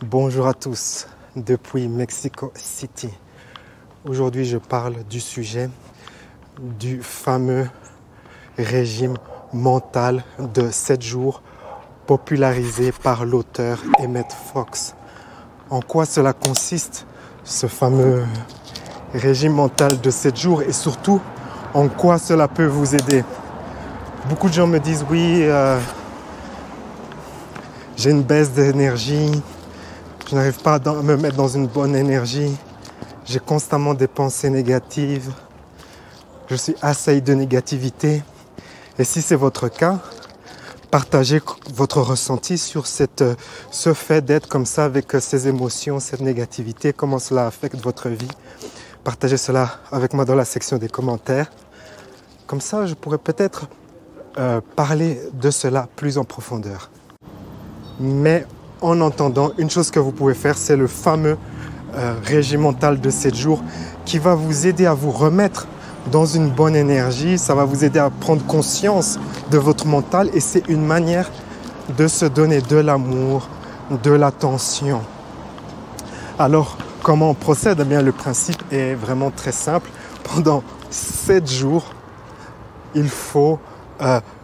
Bonjour à tous depuis Mexico City. Aujourd'hui, je parle du sujet du fameux régime mental de 7 jours popularisé par l'auteur Emmett Fox. En quoi cela consiste, ce fameux régime mental de 7 jours et surtout, en quoi cela peut vous aider? Beaucoup de gens me disent oui, j'ai une baisse d'énergie, je n'arrive pas à me mettre dans une bonne énergie, j'ai constamment des pensées négatives, je suis assailli de négativité. Et si c'est votre cas, partagez votre ressenti sur ce fait d'être comme ça avec ces émotions, cette négativité, comment cela affecte votre vie. Partagez cela avec moi dans la section des commentaires. Comme ça, je pourrais peut-être parler de cela plus en profondeur. Mais en entendant, une chose que vous pouvez faire, c'est le fameux régime mental de 7 jours qui va vous aider à vous remettre dans une bonne énergie. Ça va vous aider à prendre conscience de votre mental et c'est une manière de se donner de l'amour, de l'attention. Alors, comment on procède? Eh bien, le principe est vraiment très simple. Pendant 7 jours, il faut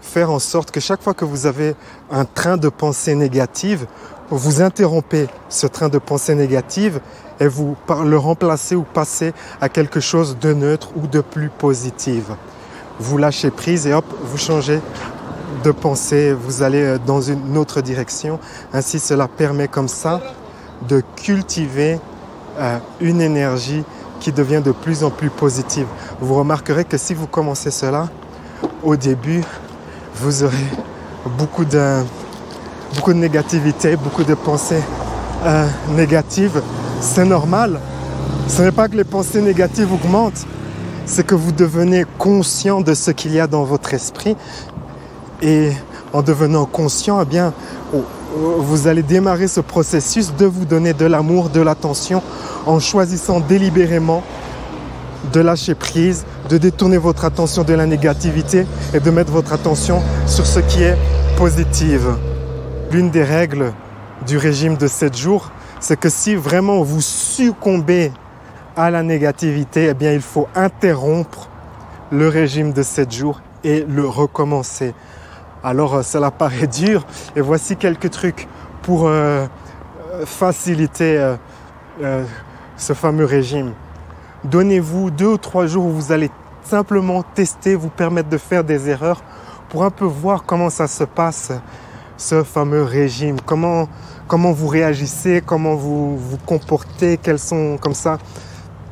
faire en sorte que chaque fois que vous avez un train de pensée négative, vous interrompez ce train de pensée négative et vous le remplacez ou passez à quelque chose de neutre ou de plus positif. Vous lâchez prise et hop, vous changez de pensée, vous allez dans une autre direction. Ainsi, cela permet comme ça de cultiver une énergie qui devient de plus en plus positive. Vous remarquerez que si vous commencez cela, au début, vous aurez beaucoup de négativité, beaucoup de pensées négatives. C'est normal. Ce n'est pas que les pensées négatives augmentent, c'est que vous devenez conscient de ce qu'il y a dans votre esprit. Et en devenant conscient, eh bien, vous allez démarrer ce processus de vous donner de l'amour, de l'attention, en choisissant délibérément de lâcher prise, de détourner votre attention de la négativité et de mettre votre attention sur ce qui est positif. L'une des règles du régime de 7 jours, c'est que si vraiment vous succombez à la négativité, eh bien, il faut interrompre le régime de 7 jours et le recommencer. Alors, cela paraît dur et voici quelques trucs pour faciliter ce fameux régime. Donnez-vous 2 ou 3 jours où vous allez simplement tester, vous permettre de faire des erreurs pour un peu voir comment ça se passe, ce fameux régime, comment vous réagissez, comment vous vous comportez,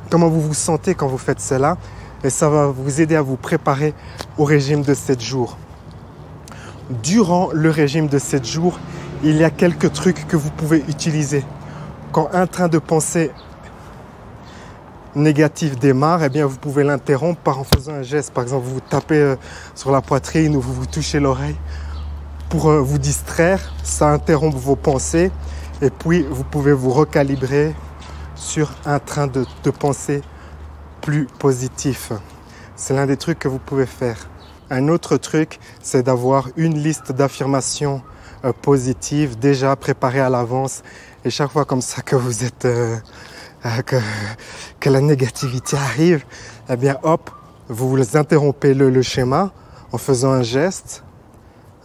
comment vous vous sentez quand vous faites cela. Et ça va vous aider à vous préparer au régime de 7 jours. Durant le régime de 7 jours, il y a quelques trucs que vous pouvez utiliser. Quand un train de pensée négatif démarre, eh bien, vous pouvez l'interrompre en faisant un geste. Par exemple, vous vous tapez sur la poitrine ou vous vous touchez l'oreille pour vous distraire. Ça interrompt vos pensées et puis vous pouvez vous recalibrer sur un train de pensée plus positif. C'est l'un des trucs que vous pouvez faire. Un autre truc, c'est d'avoir une liste d'affirmations positives déjà préparées à l'avance. Et chaque fois comme ça que vous êtes... que la négativité arrive, eh bien hop, vous interrompez le schéma en faisant un geste,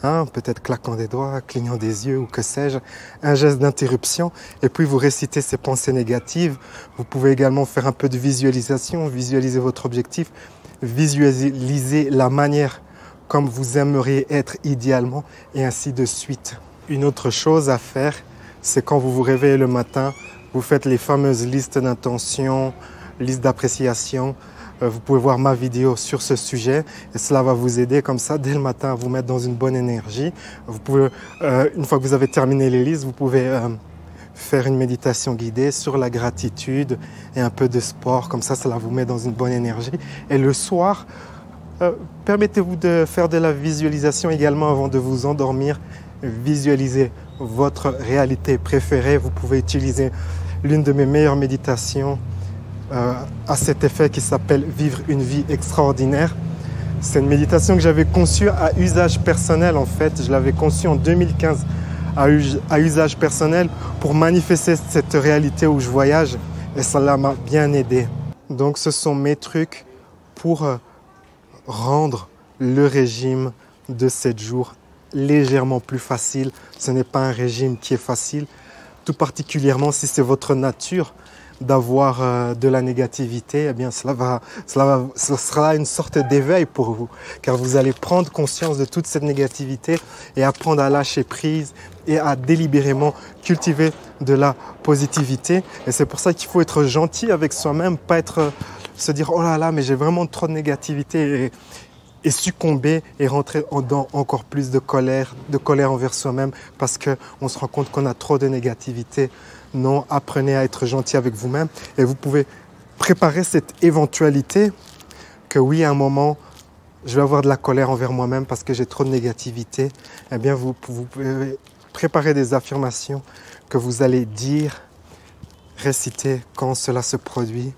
peut-être claquant des doigts, clignant des yeux ou que sais-je, un geste d'interruption et puis vous récitez ces pensées négatives. Vous pouvez également faire un peu de visualisation, visualiser votre objectif, visualiser la manière comme vous aimeriez être idéalement et ainsi de suite. Une autre chose à faire, c'est quand vous vous réveillez le matin, vous faites les fameuses listes d'intention, listes d'appréciation. Vous pouvez voir ma vidéo sur ce sujet et cela va vous aider comme ça dès le matin à vous mettre dans une bonne énergie. Vous pouvez, une fois que vous avez terminé les listes, vous pouvez faire une méditation guidée sur la gratitude et un peu de sport. Comme ça, cela vous met dans une bonne énergie. Et le soir, permettez-vous de faire de la visualisation également avant de vous endormir. Visualisez votre réalité préférée. Vous pouvez utiliser l'une de mes meilleures méditations à cet effet qui s'appelle « Vivre une vie extraordinaire ». C'est une méditation que j'avais conçue à usage personnel en fait. Je l'avais conçue en 2015 à usage personnel pour manifester cette réalité où je voyage et cela m'a bien aidé. Donc ce sont mes trucs pour rendre le régime de 7 jours légèrement plus facile. Ce n'est pas un régime qui est facile, tout particulièrement si c'est votre nature d'avoir de la négativité, eh bien ce sera une sorte d'éveil pour vous, car vous allez prendre conscience de toute cette négativité et apprendre à lâcher prise et à délibérément cultiver de la positivité. Et c'est pour ça qu'il faut être gentil avec soi-même, pas se dire oh là là mais j'ai vraiment trop de négativité et succomber et rentrer dans encore plus de colère envers soi-même parce qu'on se rend compte qu'on a trop de négativité. Non, apprenez à être gentil avec vous-même et vous pouvez préparer cette éventualité que oui, à un moment, je vais avoir de la colère envers moi-même parce que j'ai trop de négativité. Eh bien, vous pouvez préparer des affirmations que vous allez dire, réciter quand cela se produit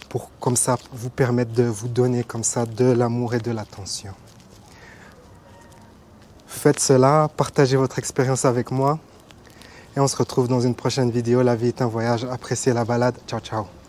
pour comme ça vous permettre de vous donner comme ça de l'amour et de l'attention. Faites cela, partagez votre expérience avec moi. Et on se retrouve dans une prochaine vidéo. La vie est un voyage. Appréciez la balade. Ciao, ciao.